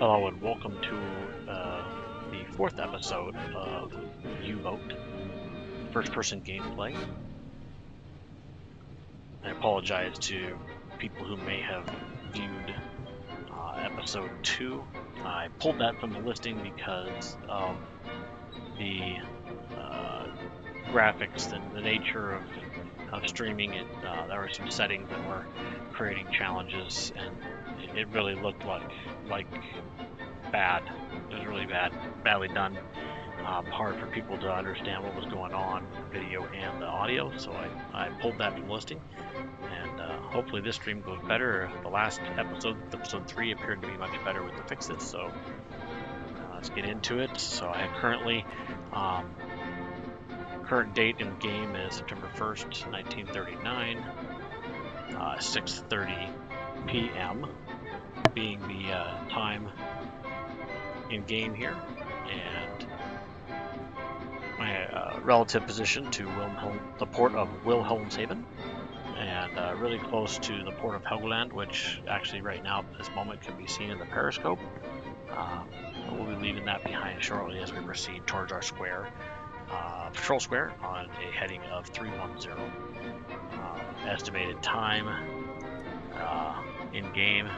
Hello and welcome to the fourth episode of UBOAT, first-person gameplay. I apologize to people who may have viewed episode 2. I pulled that from the listing because of the graphics and the nature of streaming it. There were some settings that were creating challenges, and it really looked like bad. It was really badly done. Hard for people to understand what was going on, the video and the audio. So I pulled that from the listing, and hopefully this stream goes better. The last episode 3, appeared to be much better with the fixes. So let's get into it. So I currently current date in game is September 1st, 1939, 6:30 p.m. being the time in game here, and my relative position to the port of Wilhelmshaven, and really close to the port of Helgoland, which actually right now at this moment can be seen in the periscope. We'll be leaving that behind shortly as we proceed towards our square. Patrol square on a heading of 310. Estimated time in game,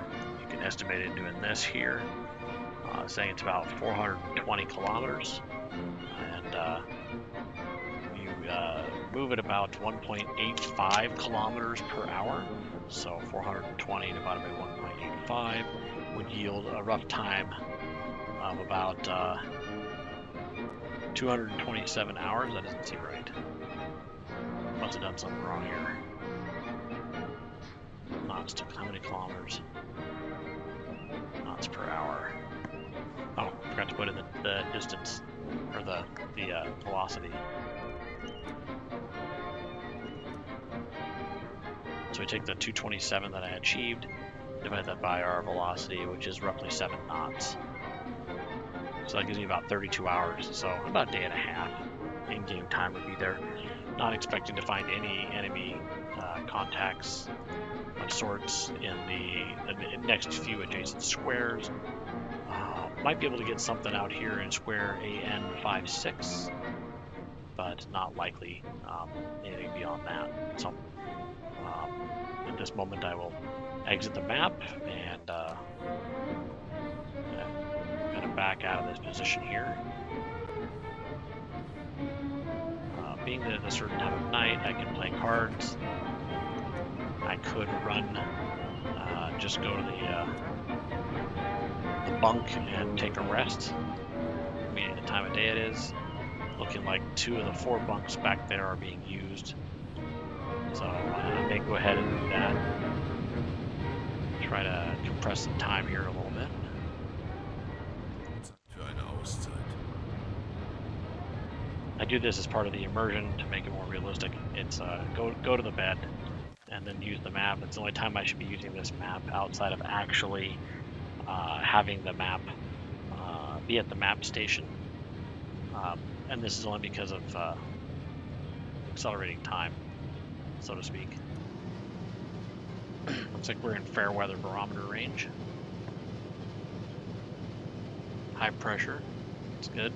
you can estimate it doing this here, saying it's about 420 kilometers, and you move at about 1.85 kilometers per hour, so 420 divided by 1.85 would yield a rough time of about 227 hours. That doesn't seem right. Must have done something wrong here. Knots to how many kilometers? Knots per hour. Oh, forgot to put in the distance, or the velocity. So we take the 227 that I achieved, divide that by our velocity, which is roughly 7 knots. So that gives me about 32 hours, so about a day and a half in-game time would be there. Not expecting to find any enemy contacts of sorts in the next few adjacent squares. Might be able to get something out here in square AN56, but not likely anything beyond that. So at this moment I will exit the map and back out of this position here. Being that it's a certain time of night, I can play cards. I could run, just go to the bunk and take a rest. I mean, the time of day it is. Looking like 2 of the 4 bunks back there are being used. So I may go ahead and do that. Try to compress some time here a little bit. I do this as part of the immersion to make it more realistic. It's go to the bed and then use the map. It's the only time I should be using this map outside of actually having the map be at the map station. And this is only because of accelerating time, so to speak. Looks like we're in fair weather barometer range. High pressure, it's good.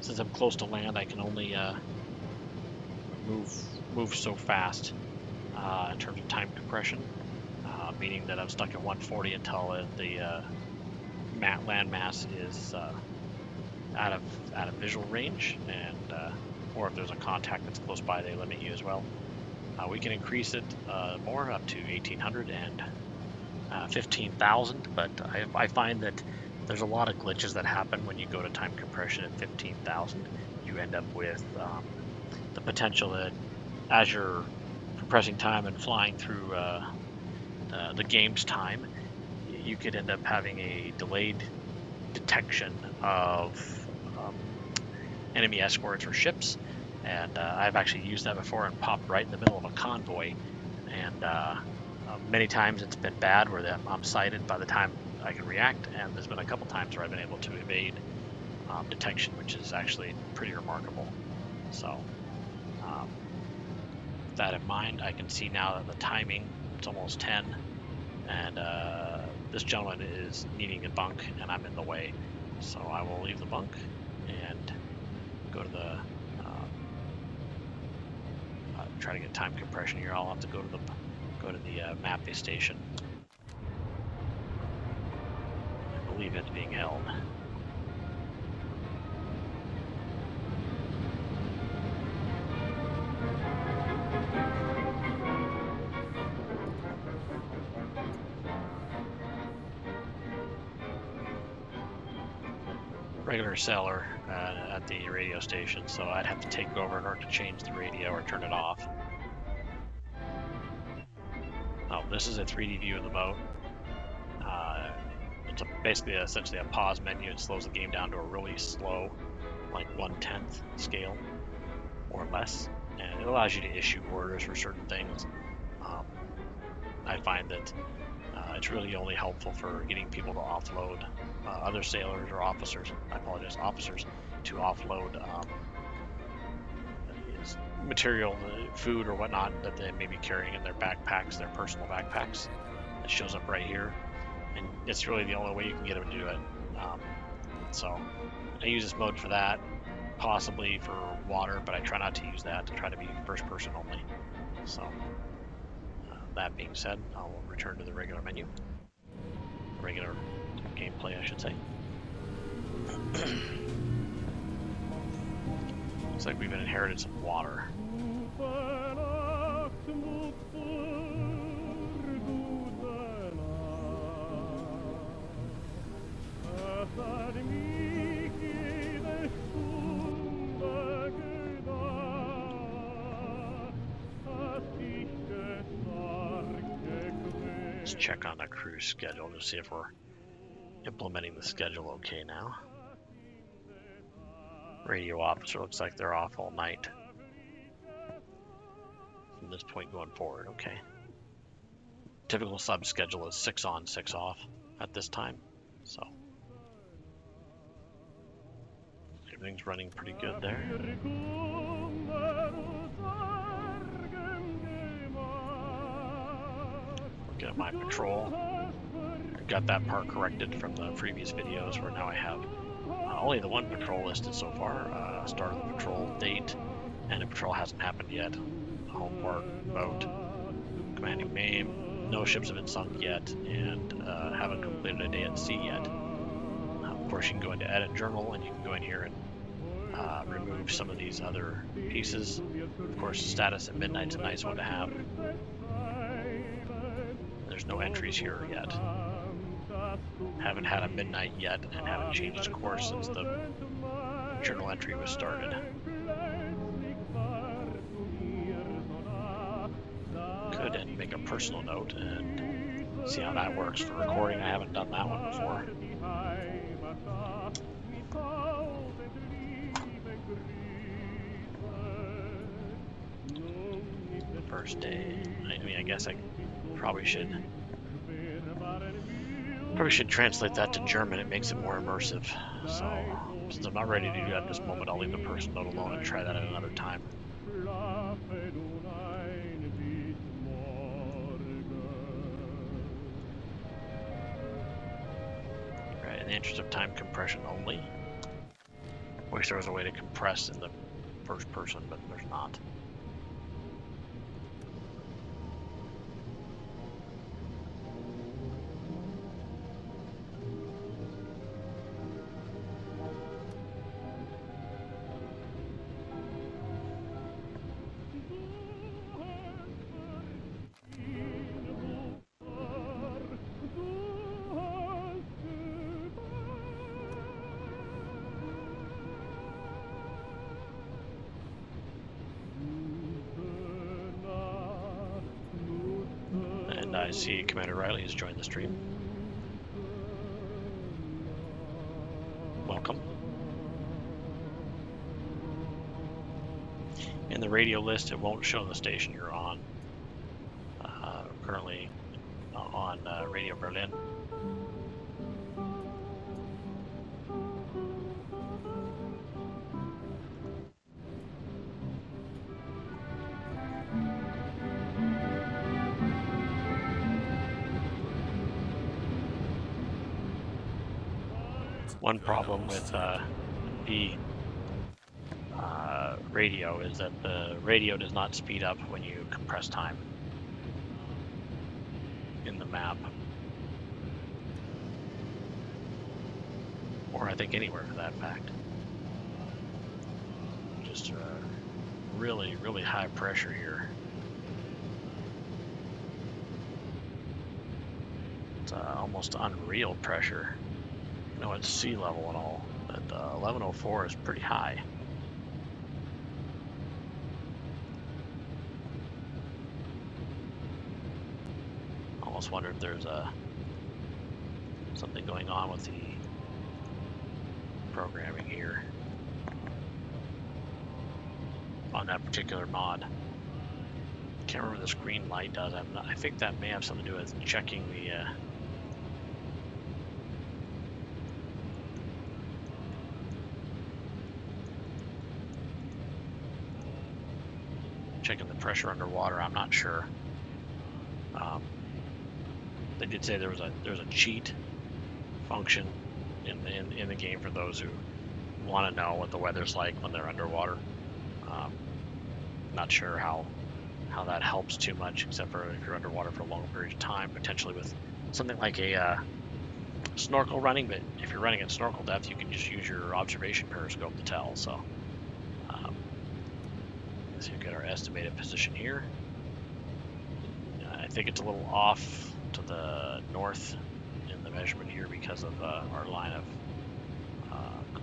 Since I'm close to land, I can only move so fast in terms of time compression, meaning that I'm stuck at 140 until the land mass is out of visual range, and or if there's a contact that's close by, they limit you as well. We can increase it more up to 1,800 and 15,000, but I find that there's a lot of glitches that happen when you go to time compression at 15,000. You end up with the potential that as you're compressing time and flying through the game's time, you could end up having a delayed detection of enemy escorts or ships. And I've actually used that before and popped right in the middle of a convoy. And many times it's been bad where I'm sighted by the time I can react, and there's been a couple times where I've been able to evade detection, which is actually pretty remarkable. So that in mind, I can see now that the timing, it's almost 10, and this gentleman is needing a bunk, and I'm in the way. So I will leave the bunk and go to the try to get time compression here. I'll have to go to the mapping station. I believe it's being held. Regular sailor at the radio station, so I'd have to take over in order to change the radio or turn it off. Oh, this is a 3D view of the boat. It's basically essentially a pause menu. It slows the game down to a really slow, like 1/10 scale or less, and it allows you to issue orders for certain things. I find that it's really only helpful for getting people to offload other sailors or officers, I apologize, officers, to offload material, food or whatnot that they may be carrying in their backpacks, their personal backpacks. It shows up right here, and it's really the only way you can get them to do it. So I use this mode for that, possibly for water, but I try not to use that, to try to be first person only. So that being said, I'll return to the regular menu, regular gameplay I should say. Looks like we've inherited some water. Let's check on the cruise schedule to see if we're implementing the schedule okay now. Radio officer looks like they're off all night from this point going forward. Okay. Typical sub schedule is 6 on, 6 off at this time, so everything's running pretty good there. Looking at my patrol, I got that part corrected from the previous videos where now I have only the one patrol listed so far. Start of the patrol date, and the patrol hasn't happened yet. Home port, boat, commanding name, no ships have been sunk yet, and haven't completed a day at sea yet. Of course, you can go into edit journal, and you can go in here and remove some of these other pieces. Of course, status at midnight's a nice one to have. There's no entries here yet. Haven't had a midnight yet, and haven't changed course since the journal entry was started. Could and make a personal note and see how that works for recording. I haven't done that one before. First day. I mean, I guess I probably should translate that to German. It makes it more immersive. So since I'm not ready to do that at this moment, I'll leave the personal note alone and try that at another time. Right, in the interest of time compression only. Wish there was a way to compress in the first person, but there's not. I see Commander Riley has joined the stream. Welcome. In the radio list, it won't show the station you're on. Currently on Radio Berlin. One problem with the radio is that the radio does not speed up when you compress time in the map, or I think anywhere for that fact. Just really, really high pressure here. It's almost unreal pressure. You know, it's sea level and all, but 1104 is pretty high. Almost wonder if there's something going on with the programming here on that particular mod. Can't remember what this green light does. I think that may have something to do with checking the pressure underwater. I'm not sure. They did say there's a cheat function in the game for those who want to know what the weather's like when they're underwater. Not sure how that helps too much, except for if you're underwater for a long period of time, potentially with something like a snorkel running. But if you're running at snorkel depth, you can just use your observation periscope to tell. So you've got our estimated position here. I think it's a little off to the north in the measurement here because of our line of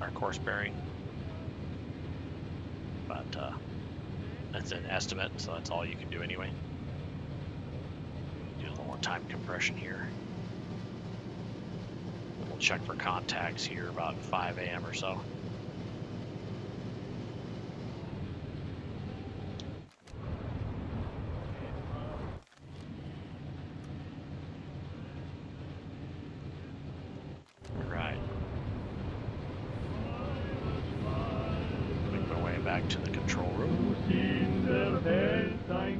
our course bearing, but that's an estimate, so that's all you can do anyway. Do a little more time compression here. We'll check for contacts here about 5 a.m. or so. Back to the control room. I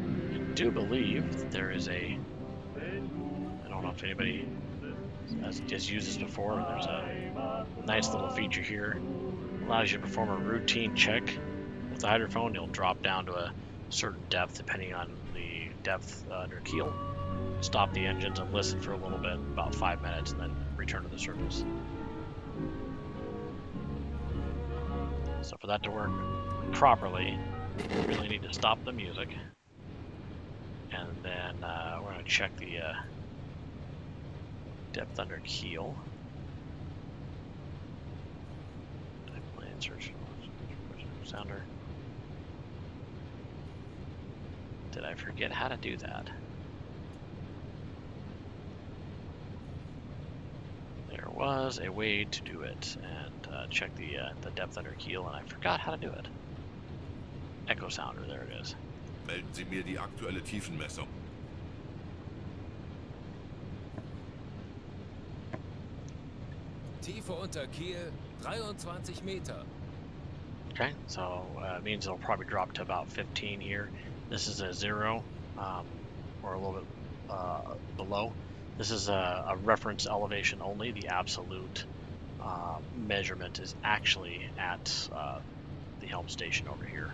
do believe there is I don't know if anybody has used this before, there's a nice little feature here. Allows you to perform a routine check with the hydrophone. You'll drop down to a certain depth depending on the depth under keel. Stop the engines and listen for a little bit, about 5 minutes, and then return to the surface. So for that to work properly, we really need to stop the music, and then we're going to check the depth under keel. Search sounder. Did I forget how to do that? There was a way to do it, and check the depth under keel, and I forgot how to do it. Echo sounder, there it is. Melden Sie mir die aktuelle Tiefenmessung. Tiefe unter Kiel 23 Meter. Okay, so it means it'll probably drop to about 15 here. This is a 0, or a little bit below. This is a reference elevation only. The absolute measurement is actually at the helm station over here.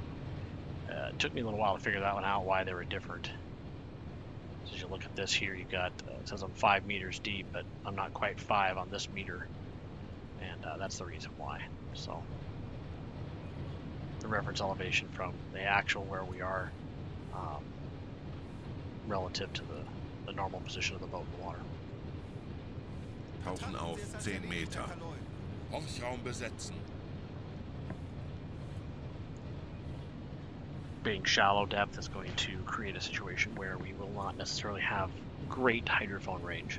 It took me a little while to figure that one out, why they were different. So as you look at this here, you got, it says I'm 5 meters deep, but I'm not quite 5 on this meter. And that's the reason why. So the reference elevation from the actual where we are relative to the normal position of the boat in the water. Tauchen auf 10 Meter. Horchraum besetzen. Being shallow depth is going to create a situation where we will not necessarily have great hydrophone range,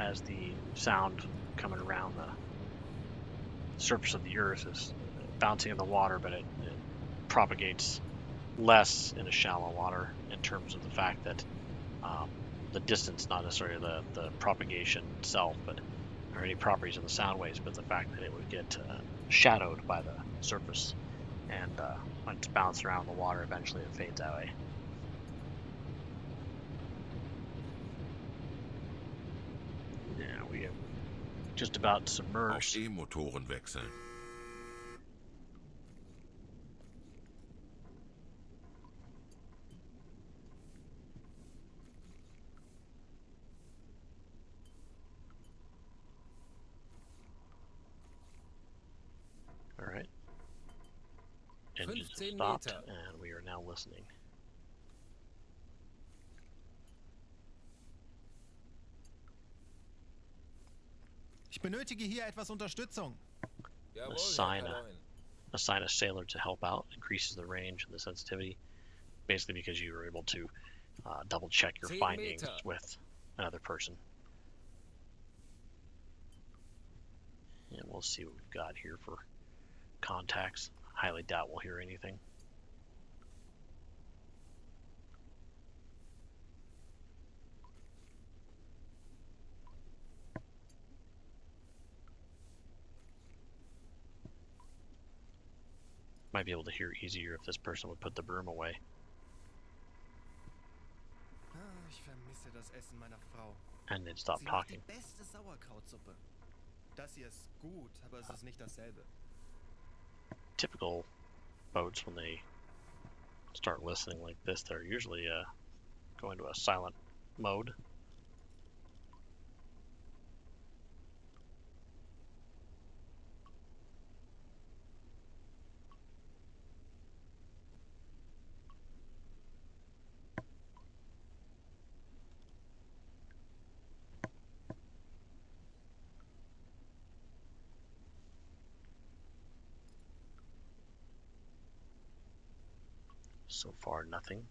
as the sound coming around the surface of the earth is bouncing in the water, but it propagates less in a shallow water in terms of the fact that the distance, not necessarily the propagation itself, but or any properties of the sound waves, but the fact that it would get shadowed by the surface, and when it's bounced around the water, eventually it fades away. we have just about Auf submerged. E-Motoren wechseln. All right. Engines have 15 stopped, Meter. and we are now listening. Ich benötige hier etwas Unterstützung. Jawohl, Herr Assign Kaloin. assign a sailor to help out, increases the range and the sensitivity, basically because you were able to double check your 10 findings Meter. with another person. And we'll see what we've got here for contacts. Highly doubt we'll hear anything. Might be able to hear easier if this person would put the broom away. Ich vermisse das Essen meiner Frau. And they'd stop Sie macht talking. die beste Sauerkrautsuppe. Das hier ist gut, aber es ist nicht dasselbe. Typical boats, when they start listening like this, they're usually go into a silent mode. So far, nothing.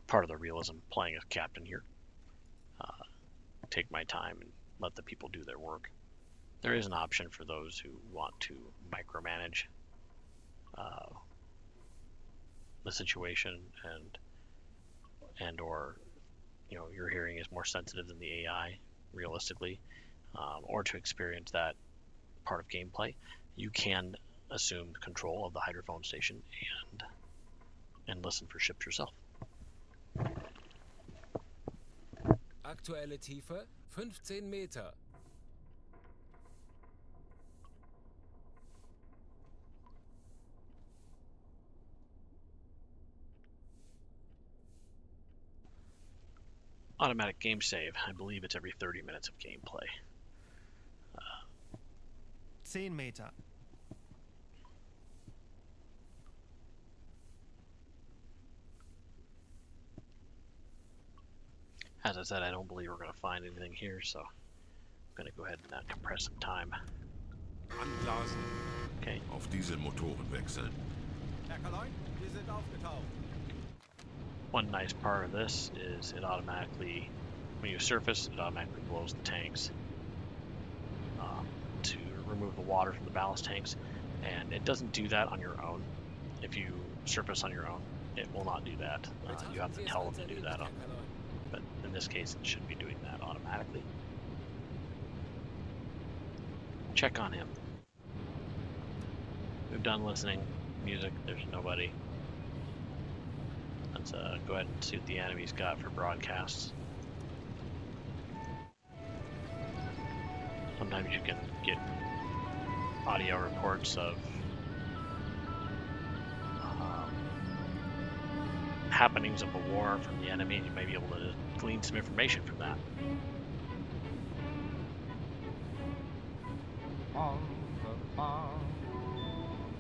Part of the realism playing as captain here. Take my time and let the people do their work. There is an option for those who want to micromanage the situation and or your hearing is more sensitive than the AI realistically, or to experience that part of gameplay. You can assume control of the hydrophone station and listen for ships yourself. Aktuelle Tiefe 15 Meter. Automatic game save. I believe it's every 30 minutes of gameplay. 10 Meter. As I said, I don't believe we're going to find anything here, so I'm going to go ahead and compress some time. Anblasen. Okay. Auf Dieselmotoren wechseln. Herr Kaloin, wir sind aufgetaucht. One nice part of this is it automatically, when you surface, it automatically blows the tanks to remove the water from the ballast tanks, and it doesn't do that on your own. If you surface on your own, it will not do that. You have to tell them to do that, but in this case, it should be doing that automatically. Check on him. We've done listening. Music, there's nobody. Let's go ahead and see what the enemy's got for broadcasts. Sometimes you can get audio reports of happenings of a war from the enemy, and you may be able to glean some information from that. On the farm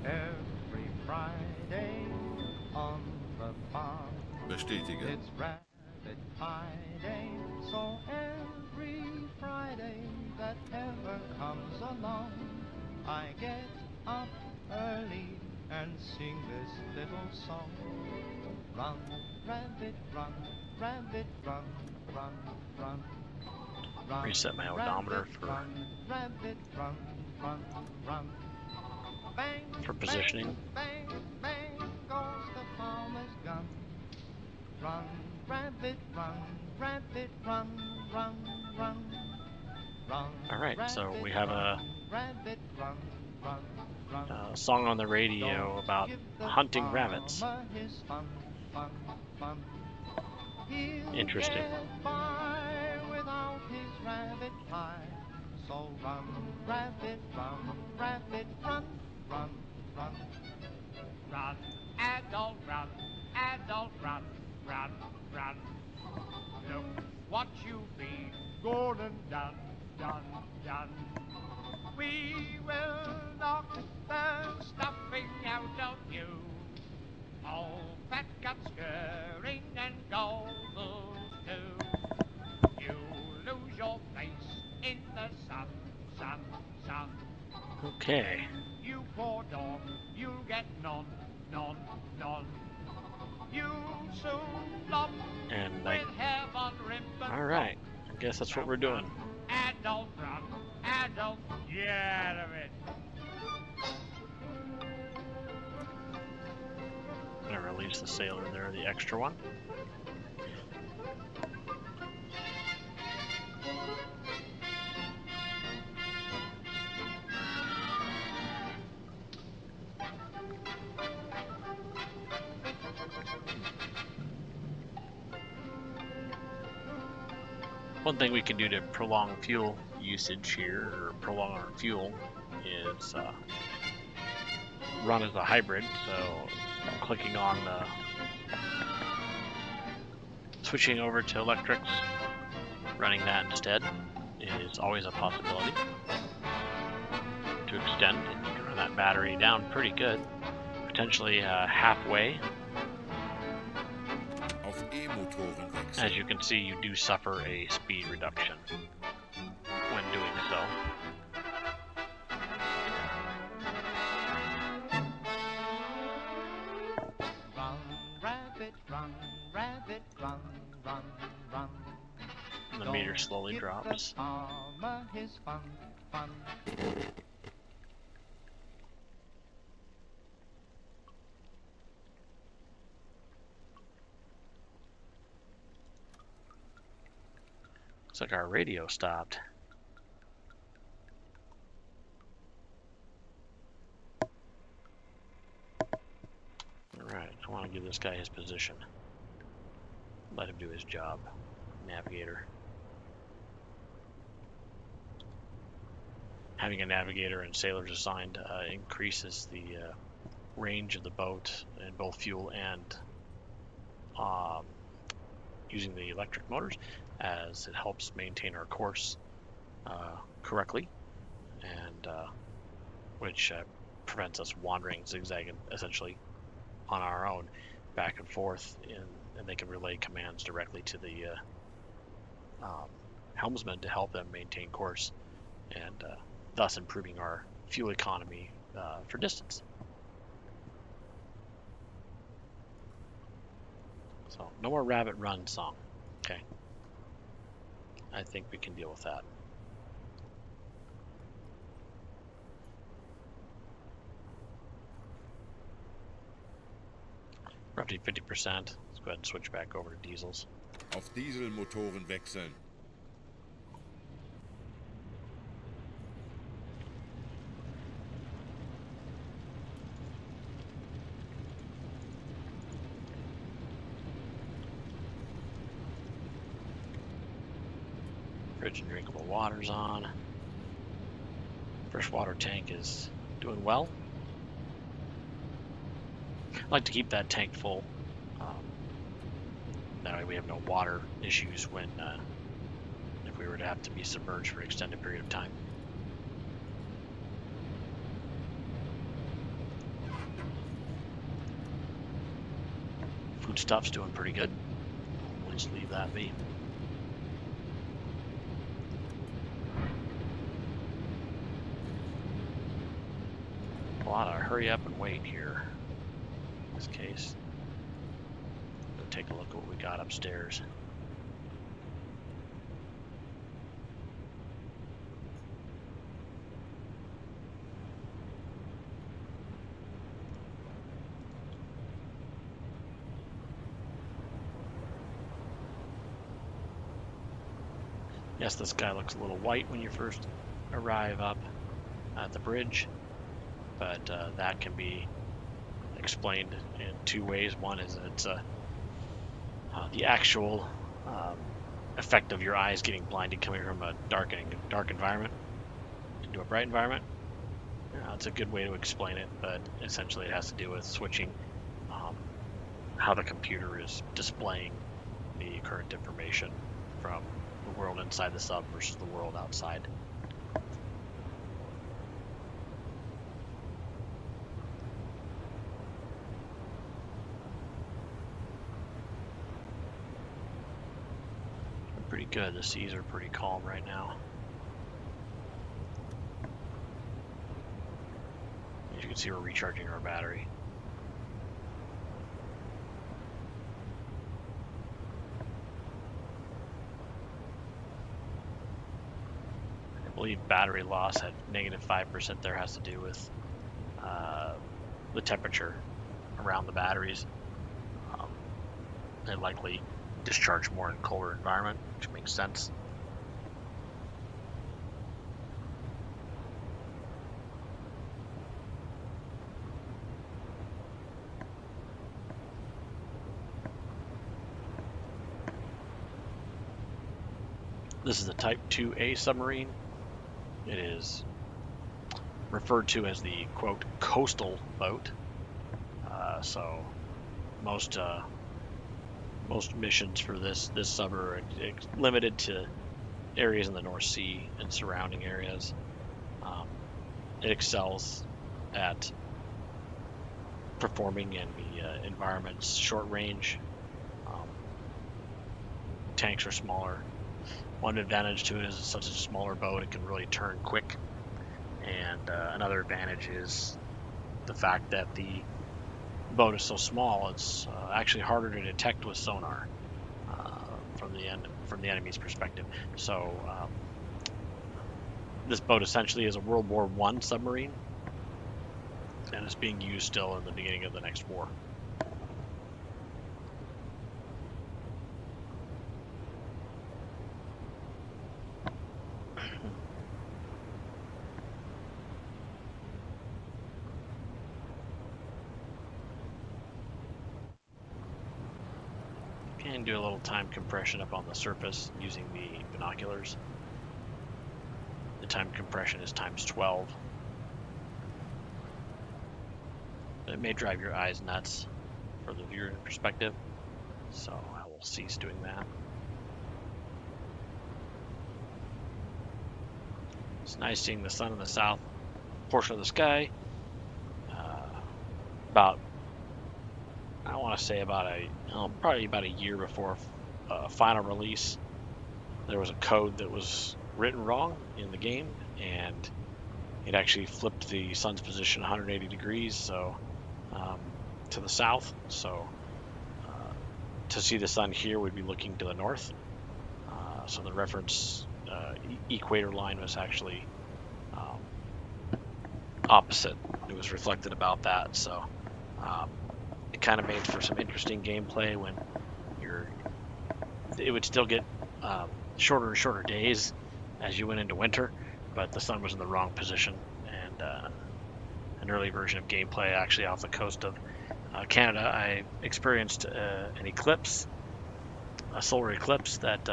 every Friday on the farm. Bestätigen. It's rabbit pie day, so every Friday that ever comes along, I get up early and sing this little song. Run, rabbit, run, rabbit, run, run, run. Run, Reset my odometer rabbit, for run, rabbit, run, run, run. Bang, for positioning. bang, bang, bang goes the farmer's gun. Run, rabbit, run, rabbit, run, run, run. Run, All right, so rabbit, we have a run, rabbit, run, run, run. song on the radio Don't about give the hunting rabbits. farmer his fun, fun, fun. He'll Interesting. get by without his rabbit pie. So run, rabbit, run, rabbit, run, run, run. Run, adult run, adult run, run, run. Look what you've been gone and done, done, done. We will knock the stuffing out of you. All fat guts scurrying and gobbles too. You lose your place in the sun, sun, sun. Okay. You poor dog, you'll get none, none, none. You'll soon flop And with heaven ribbon. all right. I guess that's what we're doing. Adult run, adult, get out of it. I'm gonna release the sailor there, the extra one. One thing we can do to prolong fuel usage here, or prolong our fuel, is run as a hybrid. So clicking on the switching over to electrics, running that instead is always a possibility to extend. And you can run that battery down pretty good, potentially halfway. Auf E-Motoren wechseln. As you can see, you do suffer a speed reduction when doing so. Run, rabbit, run, rabbit, run, run, run. And the meter slowly Give drops. the farmer his fun, fun. Looks like our radio stopped. Alright, I want to give this guy his position. Let him do his job. Navigator. Having a navigator and sailors assigned increases the range of the boat in both fuel and using the electric motors, as it helps maintain our course correctly, and which prevents us wandering, zigzagging essentially on our own back and forth, and they can relay commands directly to the helmsman to help them maintain course, and thus improving our fuel economy for distance. So no more rabbit run song. Okay. I think we can deal with that. Roughly 50%. Let's go ahead and switch back over to diesels. Auf Dieselmotoren wechseln. Fridge and drinkable water's on. Freshwater tank is doing well. I like to keep that tank full. That way we have no water issues when if we were to have to be submerged for an extended period of time. Foodstuff's doing pretty good. Let's leave that be. A lot of hurry up and wait here in this case. Go take a look at what we got upstairs. Yes, this guy looks a little white when you first arrive up at the bridge. but that can be explained in two ways. One is it's the actual effect of your eyes getting blinded coming from a dark environment into a bright environment. It's a good way to explain it, but essentially it has to do with switching how the computer is displaying the current information from the world inside the sub versus the world outside. Pretty good. The seas are pretty calm right now. As you can see, we're recharging our battery. I believe battery loss at -5% there has to do with the temperature around the batteries. They likely discharge more in colder environment, which makes sense. This is a Type 2A submarine. It is referred to as the, quote, coastal boat. So most missions for this sub are limited to areas in the North Sea and surrounding areas. It excels at performing in the environment's short range. Tanks are smaller. One advantage to it is it's such a smaller boat, it can really turn quick. And another advantage is the fact that the boat is so small, it's actually harder to detect with sonar from the enemy's perspective. So this boat essentially is a World War I submarine, and it's being used still in the beginning of the next war. And do a little time compression up on the surface using the binoculars. The time compression is times 12. It may drive your eyes nuts for the viewer perspective, so I will cease doing that. It's nice seeing the sun in the south portion of the sky. I want to say probably about a year before final release, there was a code that was written wrong in the game, and it actually flipped the sun's position 180 degrees, so to the south. So to see the sun here, we'd be looking to the north. So the reference equator line was actually opposite. It was reflected about that. So it kind of made for some interesting gameplay when it would still get shorter and shorter days as you went into winter, but the sun was in the wrong position. And an early version of gameplay, actually off the coast of Canada, I experienced an eclipse, a solar eclipse that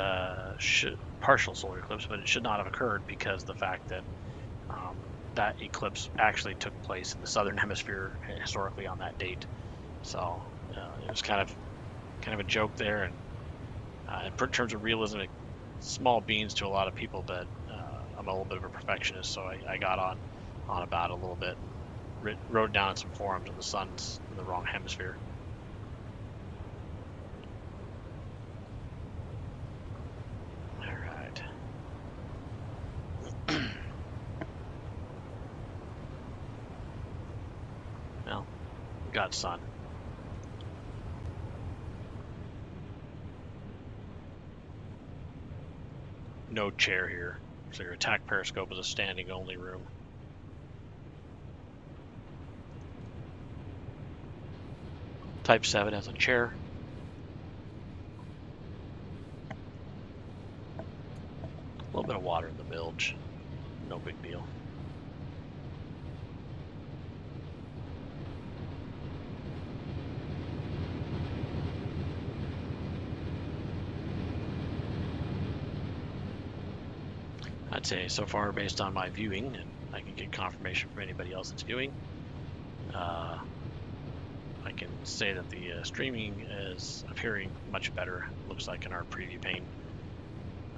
partial solar eclipse, but it should not have occurred because the fact that that eclipse actually took place in the southern hemisphere historically on that date. So it was kind of a joke there, and in terms of realism, small beans to a lot of people, but I'm a little bit of a perfectionist, so I got on about it a little bit, wrote down in some forums that the sun's in the wrong hemisphere. All right. Well, we got sun. No chair here, so your attack periscope is a standing only room. Type 7 has a chair. A little bit of water in the bilge, no big deal. I'd say so far, based on my viewing, and I can get confirmation from anybody else that's viewing, I can say that the streaming is appearing much better, looks like in our preview pane.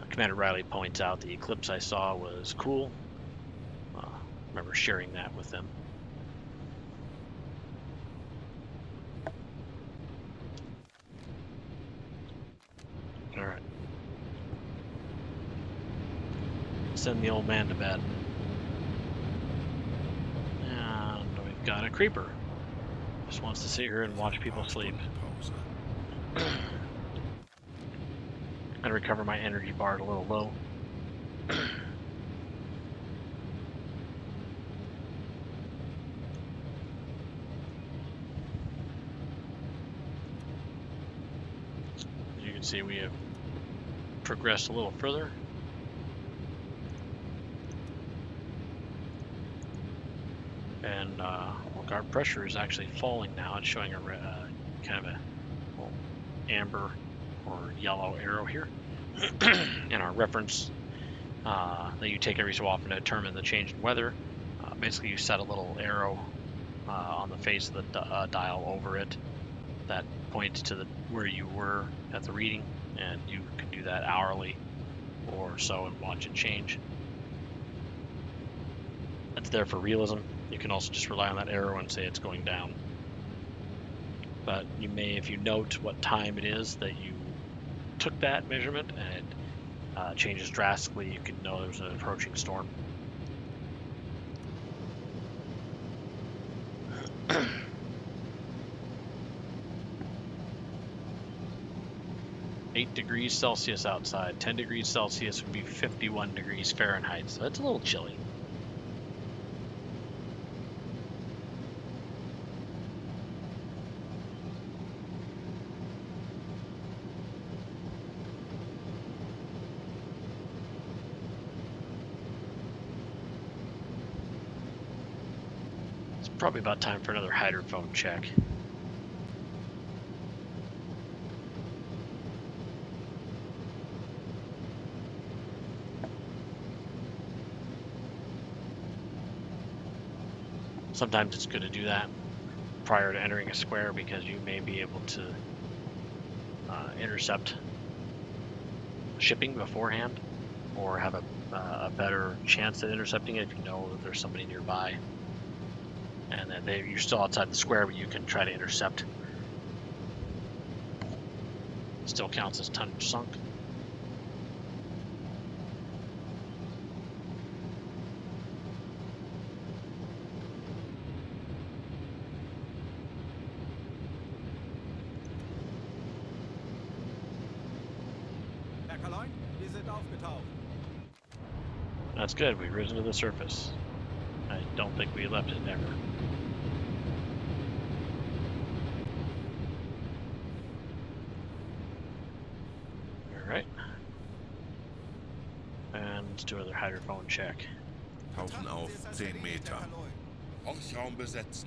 Commander Riley points out the eclipse I saw was cool. Remember sharing that with them. All right. Send the old man to bed. And we've got a creeper. Just wants to sit here and watch people sleep. And recover my energy bar a little low. As you can see, we have progressed a little further. And look, our pressure is actually falling now. It's showing a kind of a little amber or yellow arrow here. And our reference that you take every so often to determine the change in weather. Basically, you set a little arrow on the face of the dial over it that points to where you were at the reading, and you can do that hourly or so and watch it change. That's there for realism. You can also just rely on that arrow and say it's going down. But you may, if you note what time it is that you took that measurement and it changes drastically, you could know there's an approaching storm. (8 degrees Celsius outside. 10 degrees Celsius would be 51 degrees Fahrenheit, so it's a little chilly. It's probably about time for another hydrophone check. Sometimes it's good to do that prior to entering a square because you may be able to intercept shipping beforehand or have a better chance at intercepting it if you know that there's somebody nearby and that you're still outside the square, but you can try to intercept. Still counts as tonnage sunk. That's good, we've risen to the surface. I don't think we left it ever. Alright. And let's do another hydrophone check. Tauchen auf 10 Meter. Horchraum besetzen.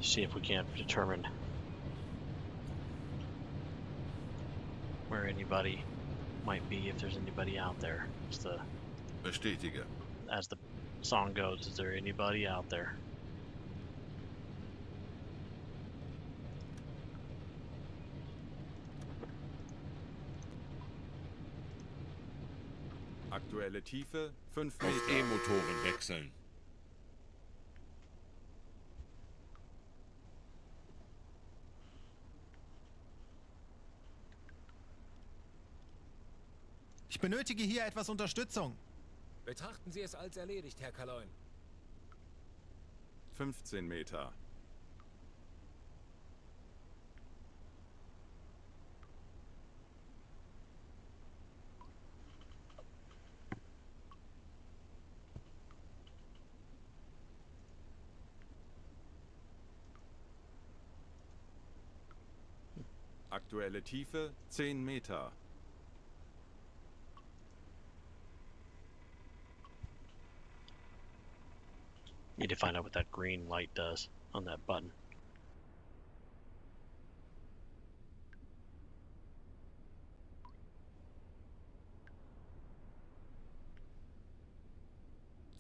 See if we can't determine where anybody might be, if there's anybody out there. Bestätige. As the song goes, is there anybody out there? Aktuelle Tiefe 5 Auf Meter. E-Motoren wechseln. Ich benötige hier etwas Unterstützung. Betrachten Sie es als erledigt, Herr Kaloin. 15 Meter. Aktuelle Tiefe 10 Meter. Need to find out what that green light does on that button.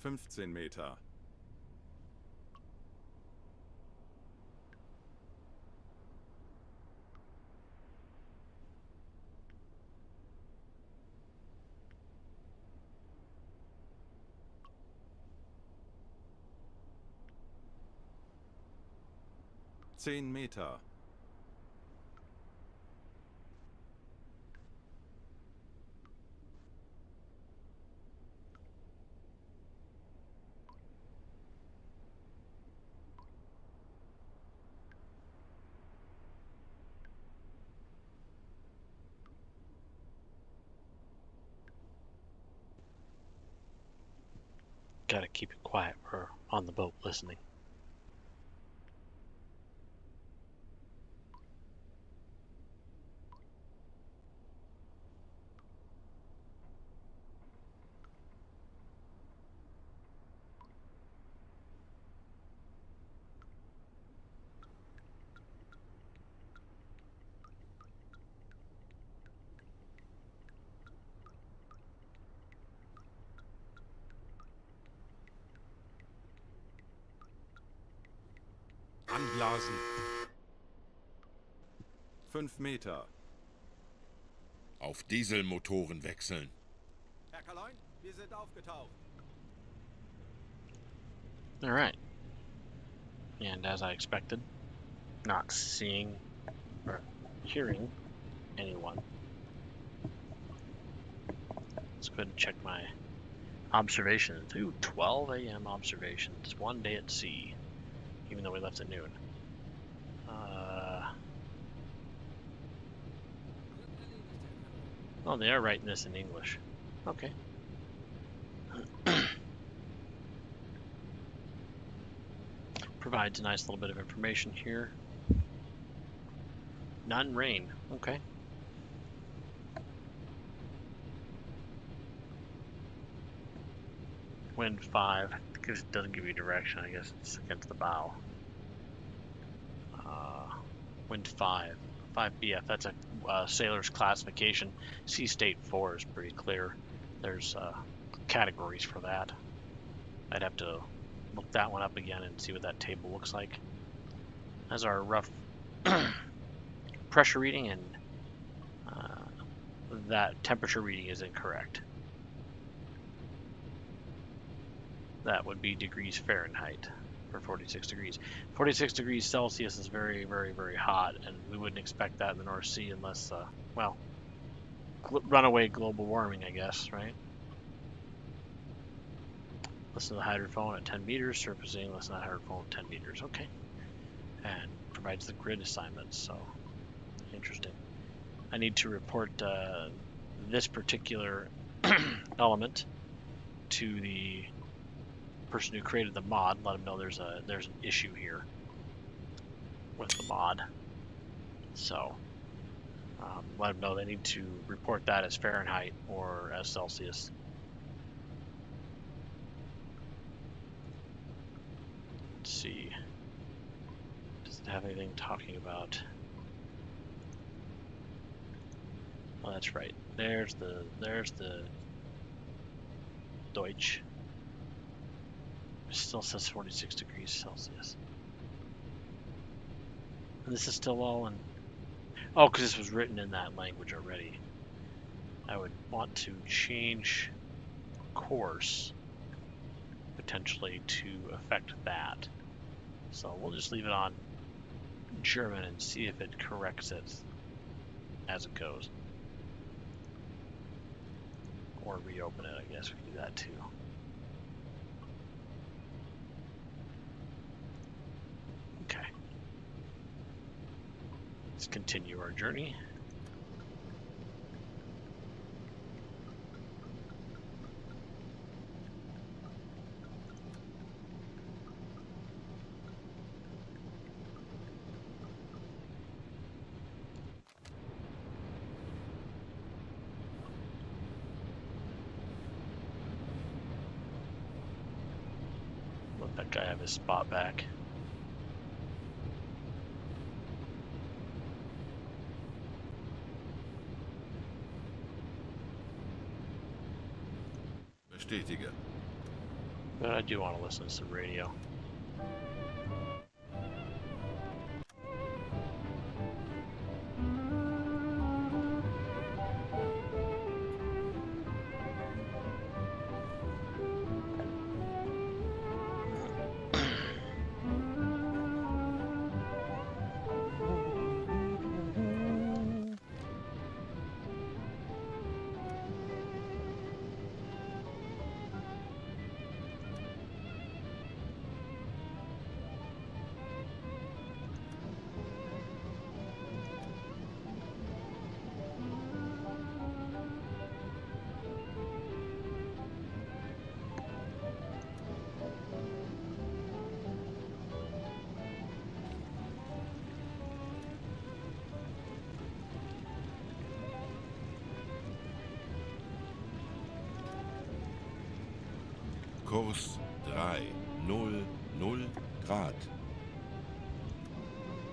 Fünfzehn Meter. Zehn Meter. Gotta keep it quiet. We're on the boat listening. Anblasen. 5 Meter. Auf Dieselmotoren wechseln. Herr Kaloin, wir sind aufgetaucht. Alright. And as I expected, not seeing or hearing anyone. Let's go ahead and check my observations. Ooh, 12 a.m. observations. 1 day at sea. Even though we left at noon. Oh, they are writing this in English. Okay. Provides a nice little bit of information here. None rain. Okay. Wind 5. Because it doesn't give you direction. I guess it's against the bow. Wind 5. 5 BF. That's a sailor's classification. Sea state 4 is pretty clear. There's categories for that. I'd have to look that one up again and see what that table looks like. As our rough pressure reading, and that temperature reading is incorrect. That would be degrees Fahrenheit for 46 degrees. 46 degrees Celsius is very, very, very hot, and we wouldn't expect that in the North Sea unless, well, runaway global warming, I guess, right? Listen to the hydrophone at 10 meters, surfacing, listen to the hydrophone at 10 meters, okay. And provides the grid assignments, so interesting. I need to report this particular element to the person who created the mod, let them know there's an issue here with the mod. So let them know they need to report that as Fahrenheit or as Celsius. Let's see. Does it have anything talking about? Oh, that's right. There's the Deutsch. It still says 46 degrees Celsius. And this is still all in... Oh, because this was written in that language already. I would want to change course, potentially, to affect that. So we'll just leave it on German and see if it corrects it as it goes. Or reopen it, I guess we can do that too. Okay. Let's continue our journey. That guy have his spot back. Bestätige. But I do want to listen to some radio. Kurs 300 Grad.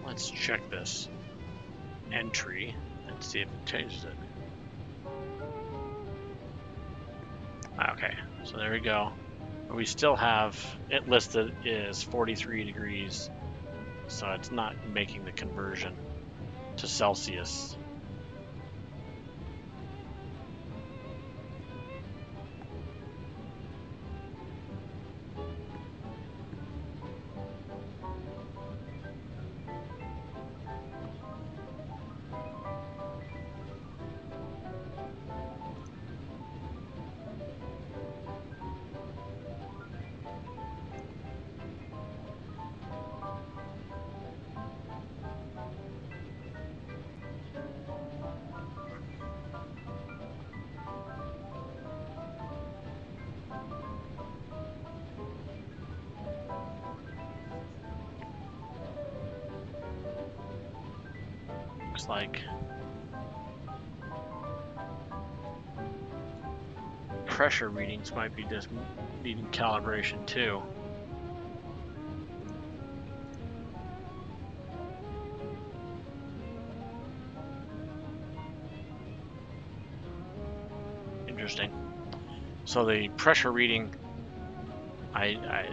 Let's check this entry and see if it changes it. Okay, so there we go. We still have it listed as 43 degrees, so it's not making the conversion to Celsius. Looks like pressure readings might be just needing calibration too. Interesting. So the pressure reading,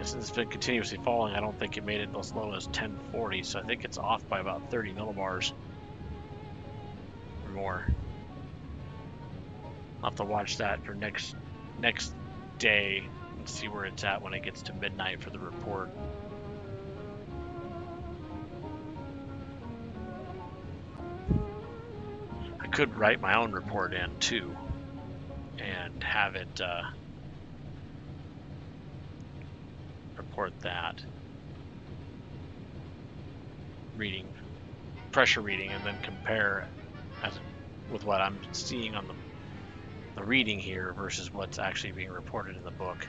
since it's been continuously falling, I don't think it made it as low as 1040, so I think it's off by about 30 millibars or more. I'll have to watch that for next day and see where it's at when it gets to midnight for the report. I could write my own report in too and have it report that reading, pressure reading, and then compare with what I'm seeing on the reading here versus what's actually being reported in the book.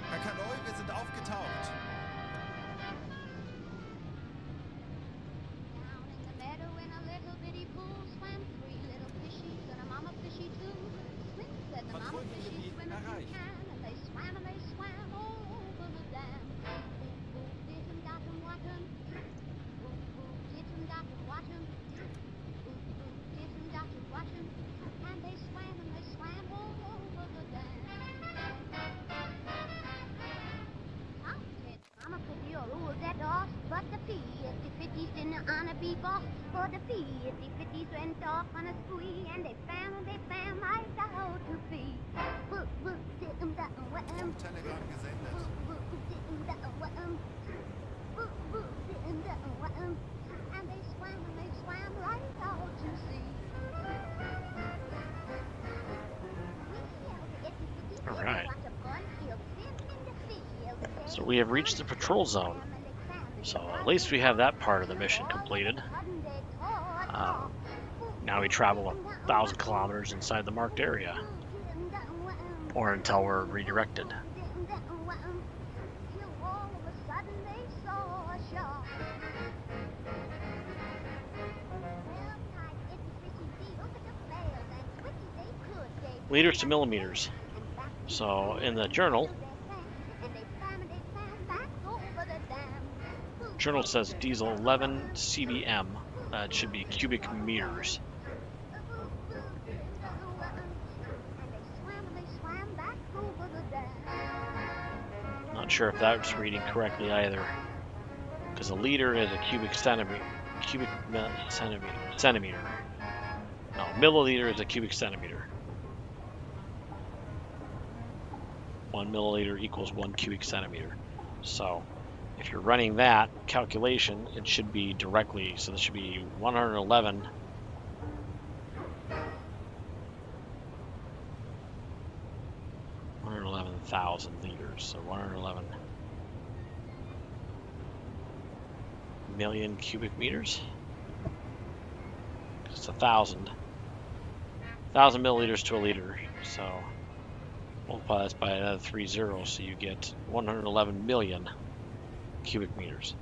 Herr Kaloi, wir sind aufgetaucht. Down in the meadow in a little bitty pool swam three little fishies and a mama fishy too. Swim, said the mama fishy, swim if you can. And they swam over the dam. Ooh, ooh, didn't got 'em, what 'em. Ooh, ooh, didn't got 'em, what 'em. Ooh, ooh, didn't got 'em, what 'em. And they swam over the dam. Tom said, Mama put your rules that off, but the P-50-50s didn't honor be boss. For the P-50-50s went off on a spree, and they found like the hoe to be. Boop, boop, didn't that wham. Telegram gesendet. Boop, boop, didn't that wham. All right. So we have reached the patrol zone. So at least we have that part of the mission completed. Now we travel 1,000 kilometers inside the marked area, or until we're redirected. Liters to millimeters. So in the journal says diesel 11 CBM. That should be cubic meters. Not sure if that's reading correctly either, because a liter is a cubic centimeter. No, milliliter is a cubic centimeter. 1 milliliter equals 1 cubic centimeter. So if you're running that calculation, it should be directly, so this should be 111,000 liters. So 111 million cubic meters. It's 1,000 milliliters to a liter. So multiply this by another 3 zeros, so you get 111 million cubic meters.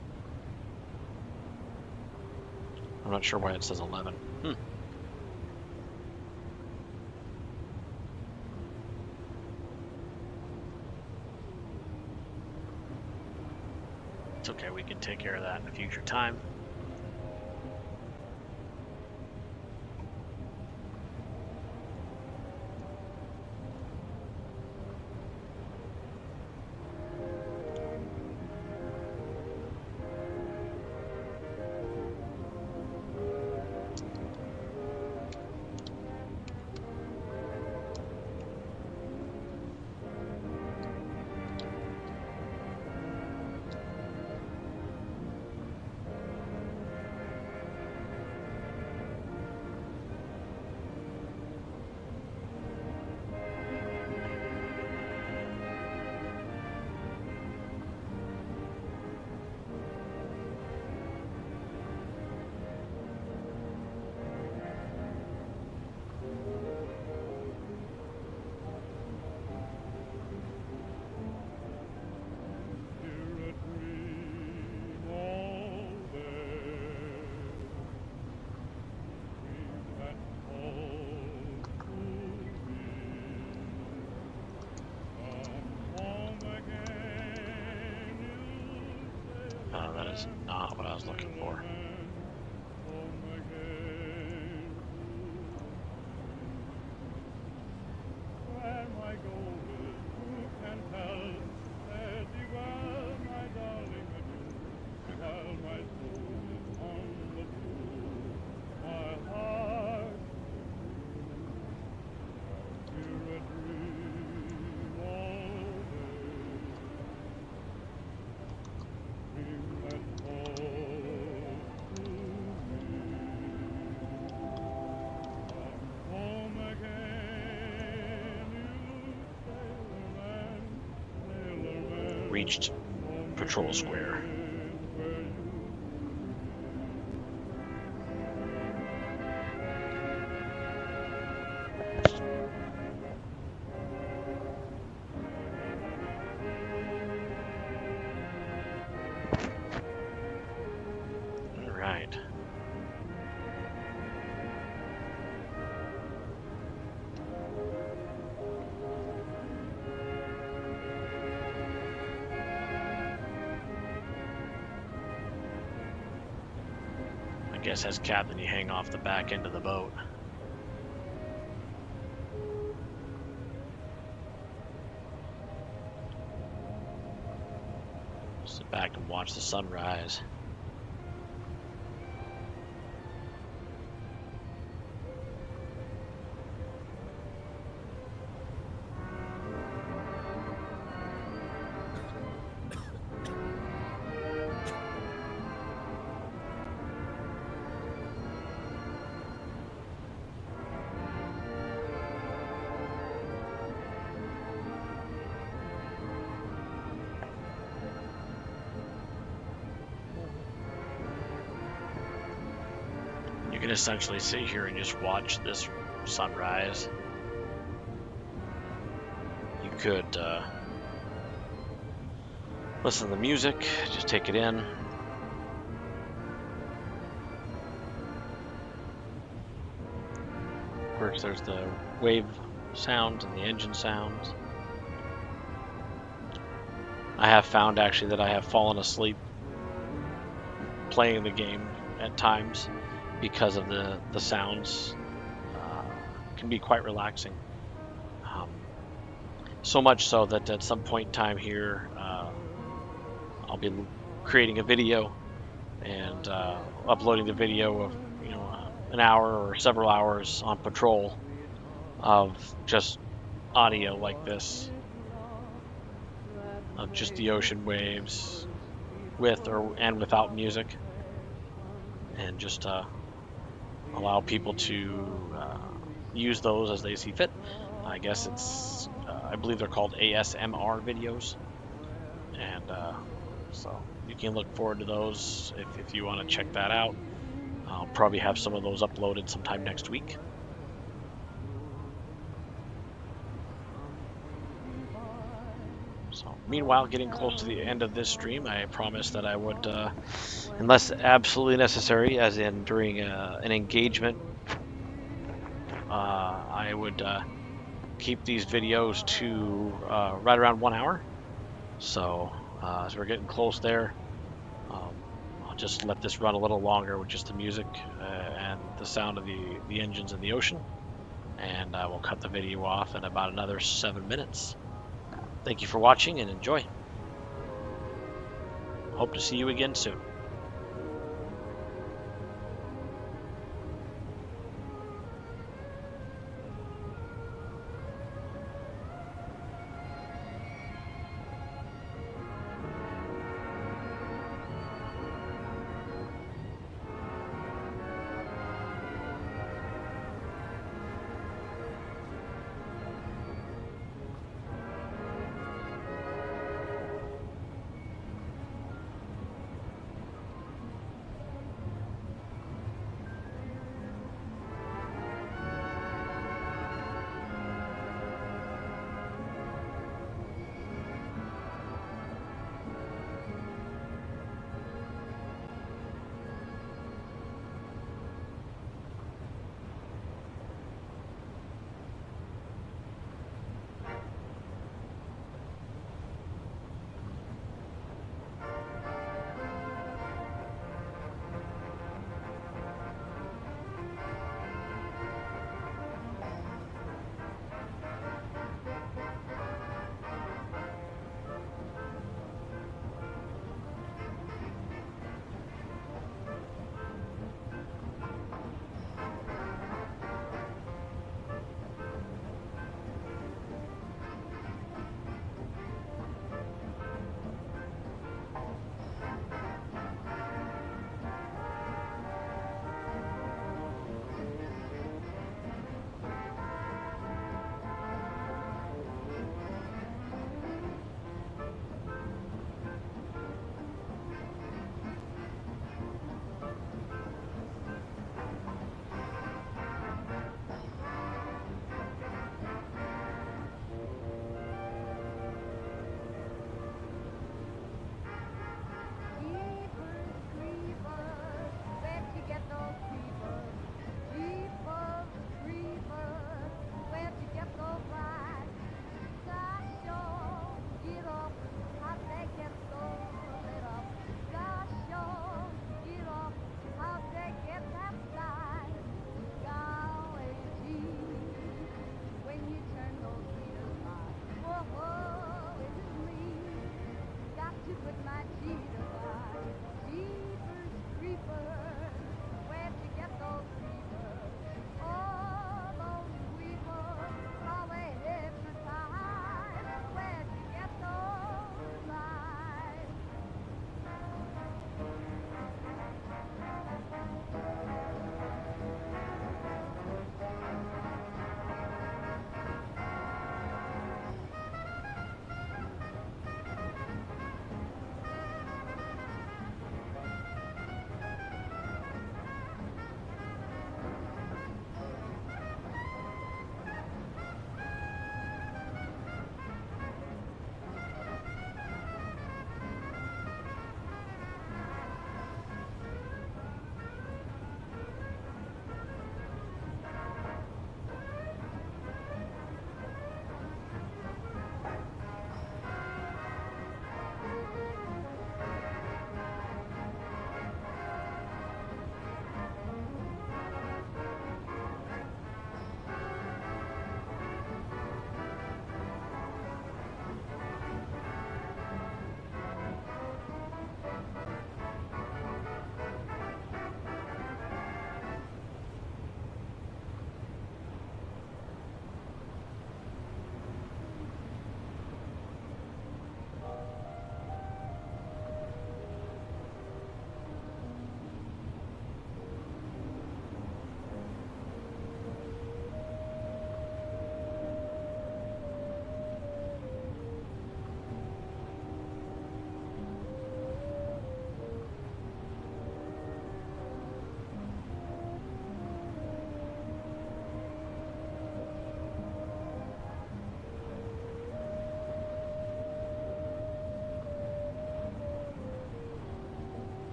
I'm not sure why it says 11. It's okay, we can take care of that in a future time. That is not what I was looking for. Reached Patrol Square. All right. I guess as captain, you hang off the back end of the boat. Sit back and watch the sunrise. can essentially sit here and just watch this sunrise. You could listen to the music, just take it in. Of course, there's the wave sounds and the engine sounds. I have found actually that I have fallen asleep playing the game at times because of the sounds. Can be quite relaxing. So much so that at some point in time here, I'll be creating a video and uploading the video of an hour or several hours on patrol of just audio like this, of just the ocean waves with and without music, and just allow people to use those as they see fit. I guess it's I believe they're called ASMR videos, and so you can look forward to those if you want to check that out. I'll probably have some of those uploaded sometime next week. So, meanwhile, getting close to the end of this stream, I promised that I would, unless absolutely necessary, as in during an engagement, I would keep these videos to right around 1 hour. So, as we're getting close there, I'll just let this run a little longer with just the music and the sound of the engines in the ocean, and I will cut the video off in about another 7 minutes. Thank you for watching and enjoy. Hope to see you again soon.